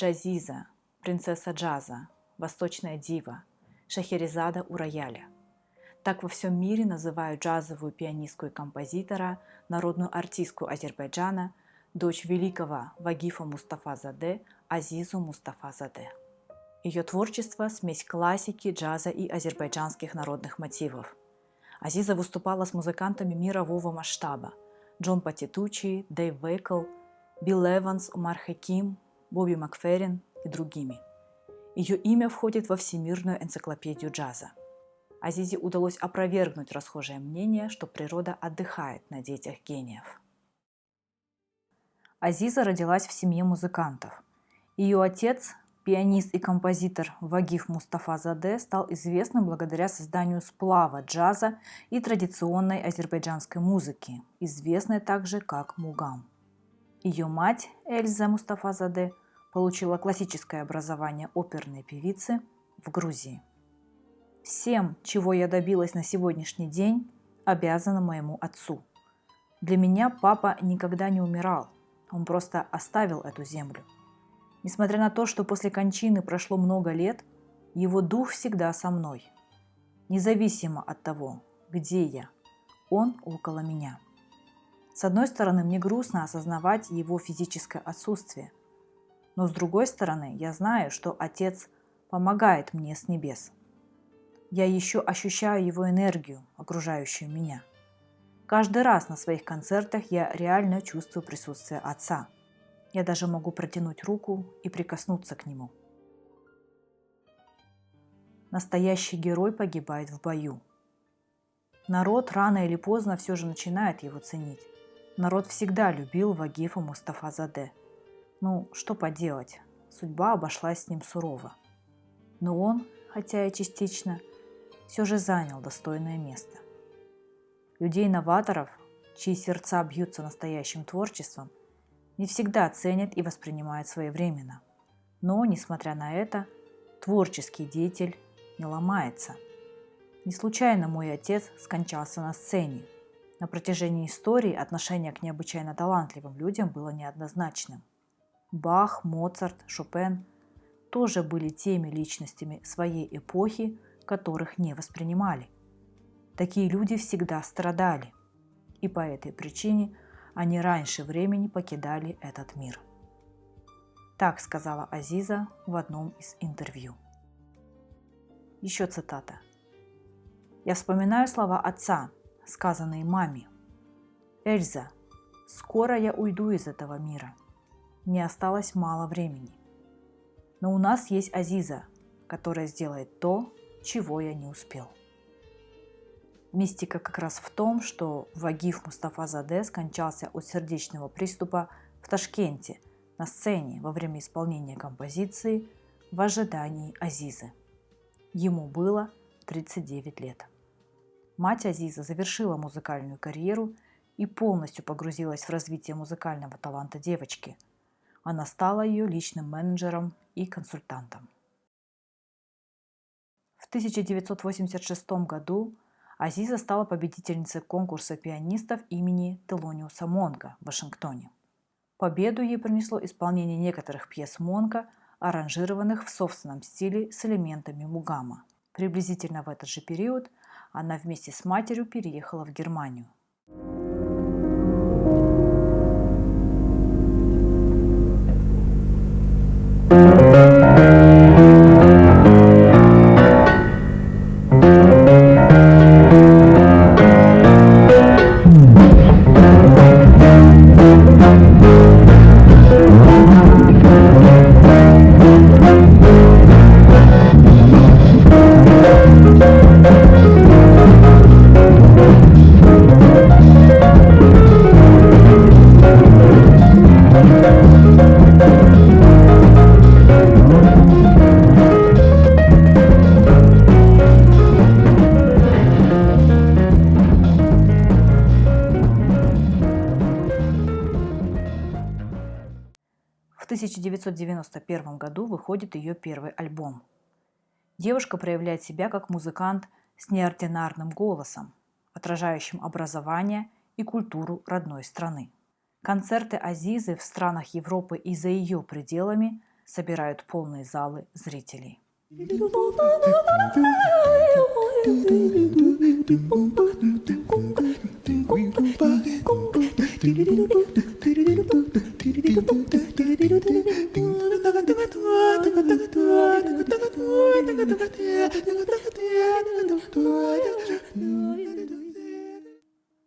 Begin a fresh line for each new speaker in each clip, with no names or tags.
Джазиза, принцесса джаза, восточная дива, Шахерезада у рояля. Так во всем мире называют джазовую пианистку и композитора, народную артистку Азербайджана, дочь великого Вагифа Мустафазаде Азизу Мустафазаде. Ее творчество – смесь классики, джаза и азербайджанских народных мотивов. Азиза выступала с музыкантами мирового масштаба – Джон Патитучи, Дэйв Вейкл, Билл Эванс, Умар Хаким, Бобби Макферрин и другими. Ее имя входит во всемирную энциклопедию джаза. Азизе удалось опровергнуть расхожее мнение, что природа отдыхает на детях гениев. Азиза родилась в семье музыкантов. Ее отец, пианист и композитор Вагиф Мустафазаде, стал известным благодаря созданию сплава джаза и традиционной азербайджанской музыки, известной также как мугам. Ее мать, Эльза Мустафазаде, получила классическое образование оперной певицы в Грузии. Всем, чего я добилась на сегодняшний день, обязана моему отцу. Для меня папа никогда не умирал, он просто оставил эту землю. Несмотря на то, что после кончины прошло много лет, его дух всегда со мной. Независимо от того, где я, он около меня. С одной стороны, мне грустно осознавать его физическое отсутствие, но с другой стороны, я знаю, что Отец помогает мне с небес. Я еще ощущаю его энергию, окружающую меня. Каждый раз на своих концертах я реально чувствую присутствие Отца. Я даже могу протянуть руку и прикоснуться к нему. Настоящий герой погибает в бою. Народ рано или поздно все же начинает его ценить. Народ всегда любил Вагифа Мустафазаде. Ну, что поделать, судьба обошлась с ним сурово. Но он, хотя и частично, все же занял достойное место. Людей-новаторов, чьи сердца бьются настоящим творчеством, не всегда ценят и воспринимают своевременно. Но, несмотря на это, творческий деятель не ломается. Не случайно мой отец скончался на сцене. На протяжении истории отношение к необычайно талантливым людям было неоднозначным. Бах, Моцарт, Шопен тоже были теми личностями своей эпохи, которых не воспринимали. Такие люди всегда страдали, и по этой причине они раньше времени покидали этот мир. Так сказала Азиза в одном из интервью. Еще цитата. «Я вспоминаю слова отца, сказанные маме. Эльза, скоро я уйду из этого мира. Мне осталось мало времени. Но у нас есть Азиза, которая сделает то, чего я не успел». Мистика как раз в том, что Вагиф Мустафазаде скончался от сердечного приступа в Ташкенте на сцене во время исполнения композиции «В ожидании Азизы». Ему было 39 лет. Мать Азизы завершила музыкальную карьеру и полностью погрузилась в развитие музыкального таланта девочки. Она стала ее личным менеджером и консультантом. В 1986 году Азиза стала победительницей конкурса пианистов имени Телониуса Монка в Вашингтоне. Победу ей принесло исполнение некоторых пьес Монка, аранжированных в собственном стиле с элементами мугама. Приблизительно в этот же период она вместе с матерью переехала в Германию. В 1991 году выходит ее первый альбом. Девушка проявляет себя как музыкант с неординарным голосом, отражающим образование и культуру родной страны. Концерты Азизы в странах Европы и за ее пределами собирают полные залы зрителей.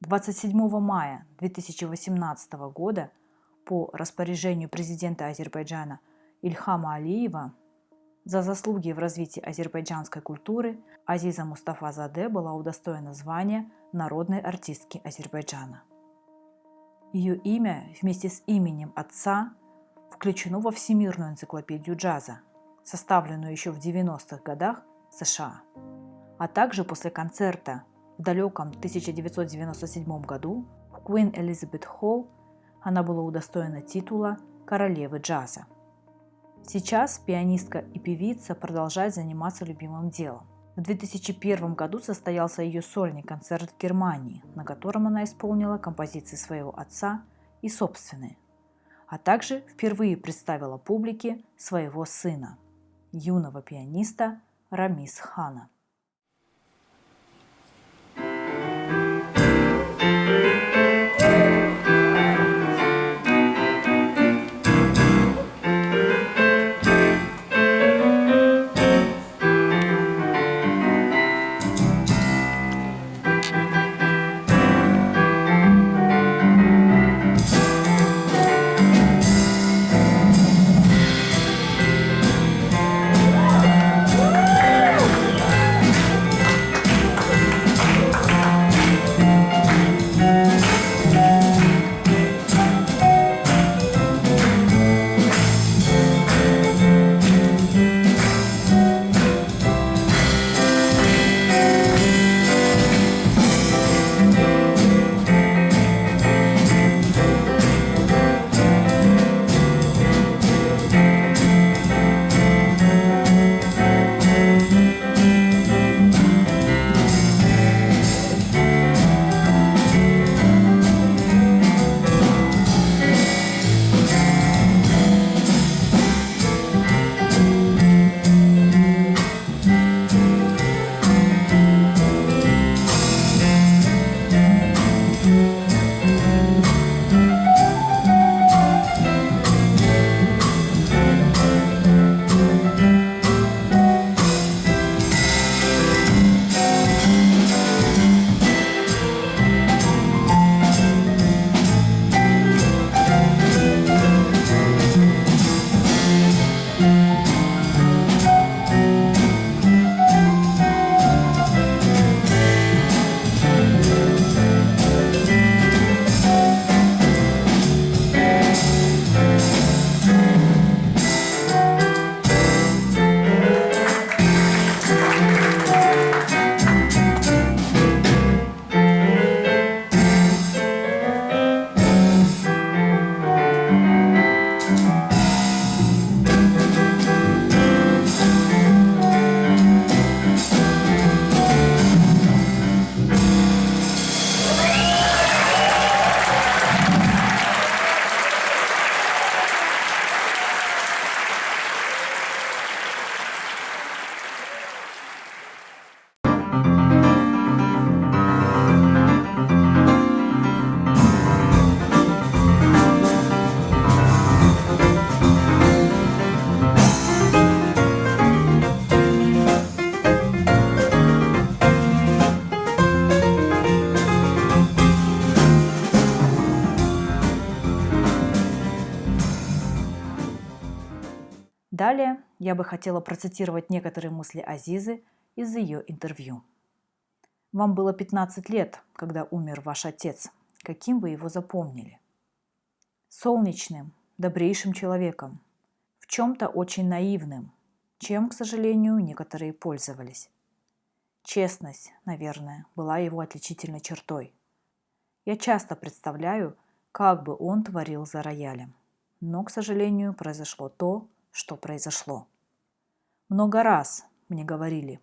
Двадцать 7 мая 2018 года по распоряжению президента Азербайджана Ильхама Алиева за заслуги в развитии азербайджанской культуры Азиза Мустафазаде была удостоена звания народной артистки Азербайджана. Ее имя вместе с именем отца включено во Всемирную энциклопедию джаза, составленную еще в 90-х годах в США. А также после концерта в далеком 1997 году в Queen Elizabeth Hall она была удостоена титула королевы джаза. Сейчас пианистка и певица продолжает заниматься любимым делом. В 2001 году состоялся ее сольный концерт в Германии, на котором она исполнила композиции своего отца и собственные, а также впервые представила публике своего сына, юного пианиста Рамиз Хана. Далее я бы хотела процитировать некоторые мысли Азизы из ее интервью. Вам было 15 лет, когда умер ваш отец. Каким вы его запомнили? Солнечным, добрейшим человеком, в чем-то очень наивным, чем, к сожалению, некоторые пользовались. Честность, наверное, была его отличительной чертой. Я часто представляю, как бы он творил за роялем. Но, к сожалению, произошло то, что произошло. Много раз мне говорили: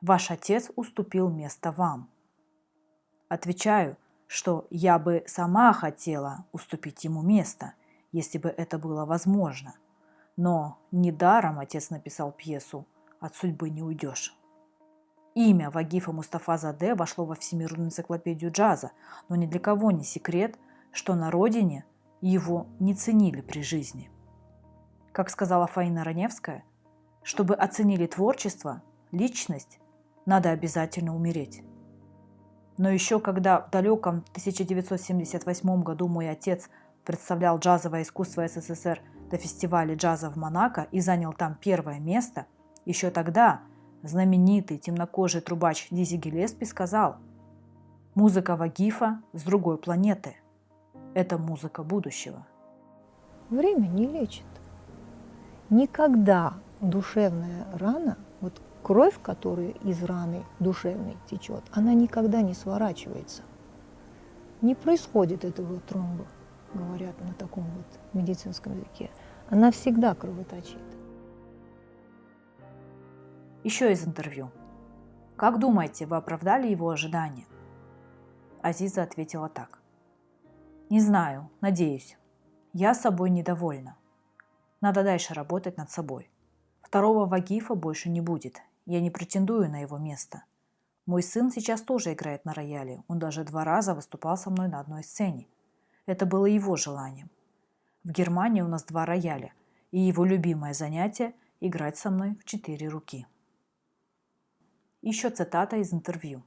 ваш отец уступил место вам. Отвечаю, что я бы сама хотела уступить ему место, если бы это было возможно. Но недаром отец написал пьесу «От судьбы не уйдешь». Имя Вагифа Мустафа-Заде вошло во Всемирную энциклопедию джаза, но ни для кого не секрет, что на родине его не ценили при жизни. Как сказала Фаина Раневская, чтобы оценили творчество, личность, надо обязательно умереть. Но еще когда в далеком 1978 году мой отец представлял джазовое искусство СССР до фестиваля джаза в Монако и занял там первое место, еще тогда знаменитый темнокожий трубач Дизи Гиллеспи сказал: «Музыка Вагифа с другой планеты. Это музыка будущего».
Время не лечит. Никогда душевная рана, вот кровь, которая из раны душевной течет, она никогда не сворачивается. Не происходит этого тромба, говорят на таком вот медицинском языке. Она всегда кровоточит.
Еще из интервью. Как думаете, вы оправдали его ожидания? Азиза ответила так. Не знаю, надеюсь. Я собой недовольна. Надо дальше работать над собой. Второго Вагифа больше не будет. Я не претендую на его место. Мой сын сейчас тоже играет на рояле. Он даже 2 раза выступал со мной на одной сцене. Это было его желанием. В Германии у нас 2 рояля, и его любимое занятие – играть со мной в 4 руки. Еще цитата из интервью.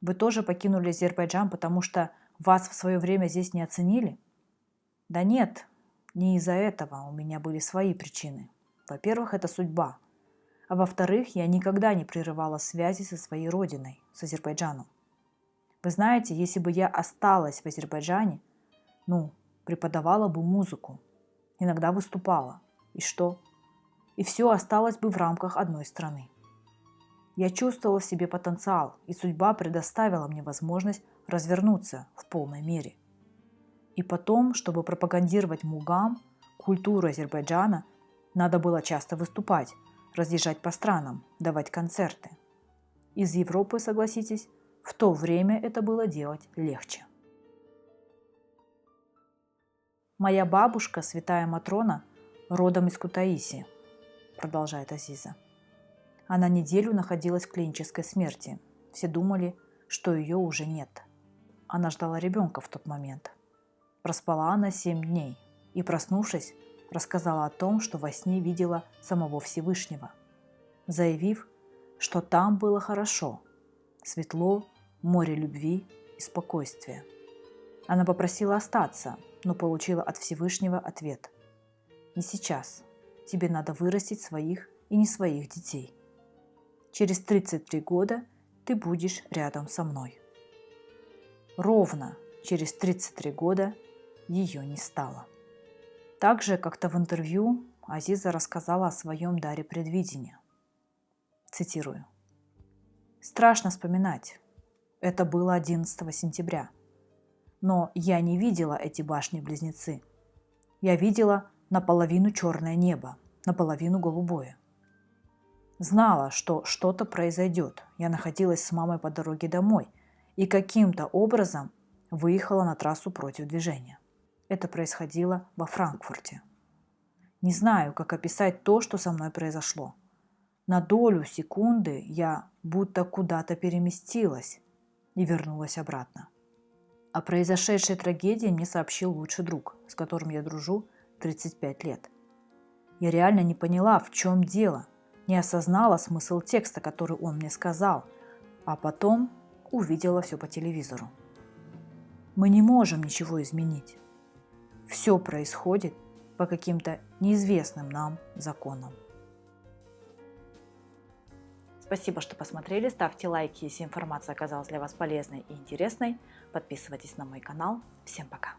Вы тоже покинули Азербайджан, потому что вас в свое время здесь не оценили? Да нет, не из-за этого, у меня были свои причины. Во-первых, это судьба. А во-вторых, я никогда не прерывала связи со своей родиной, с Азербайджаном. Вы знаете, если бы я осталась в Азербайджане, преподавала бы музыку, иногда выступала. И что? И все осталось бы в рамках одной страны. Я чувствовала в себе потенциал, и судьба предоставила мне возможность развернуться в полной мере. И потом, чтобы пропагандировать мугам, культуру Азербайджана, надо было часто выступать, разъезжать по странам, давать концерты. Из Европы, согласитесь, в то время это было делать легче. Моя бабушка, святая Матрона, родом из Кутаиси, продолжает Азиза. Она неделю находилась в клинической смерти. Все думали, что ее уже нет. Она ждала ребенка в тот момент. Проспала она 7 дней и, проснувшись, рассказала о том, что во сне видела самого Всевышнего, заявив, что там было хорошо, светло, море любви и спокойствия. Она попросила остаться, но получила от Всевышнего ответ: «Не сейчас. Тебе надо вырастить своих и не своих детей. Через 33 года ты будешь рядом со мной». Ровно через 33 года ее не стало. Также как-то в интервью Азиза рассказала о своем даре предвидения. Цитирую. «Страшно вспоминать. Это было 11 сентября. Но я не видела эти башни-близнецы. Я видела наполовину черное небо, наполовину голубое. Знала, что что-то произойдет. Я находилась с мамой по дороге домой и каким-то образом выехала на трассу против движения. Это происходило во Франкфурте. Не знаю, как описать то, что со мной произошло. На долю секунды я будто куда-то переместилась и вернулась обратно. О произошедшей трагедии мне сообщил лучший друг, с которым я дружу 35 лет. Я реально не поняла, в чем дело, не осознала смысл текста, который он мне сказал, а потом увидела все по телевизору. Мы не можем ничего изменить. Все происходит по каким-то неизвестным нам законам. Спасибо, что посмотрели. Ставьте лайки, если информация оказалась для вас полезной и интересной. Подписывайтесь на мой канал. Всем пока!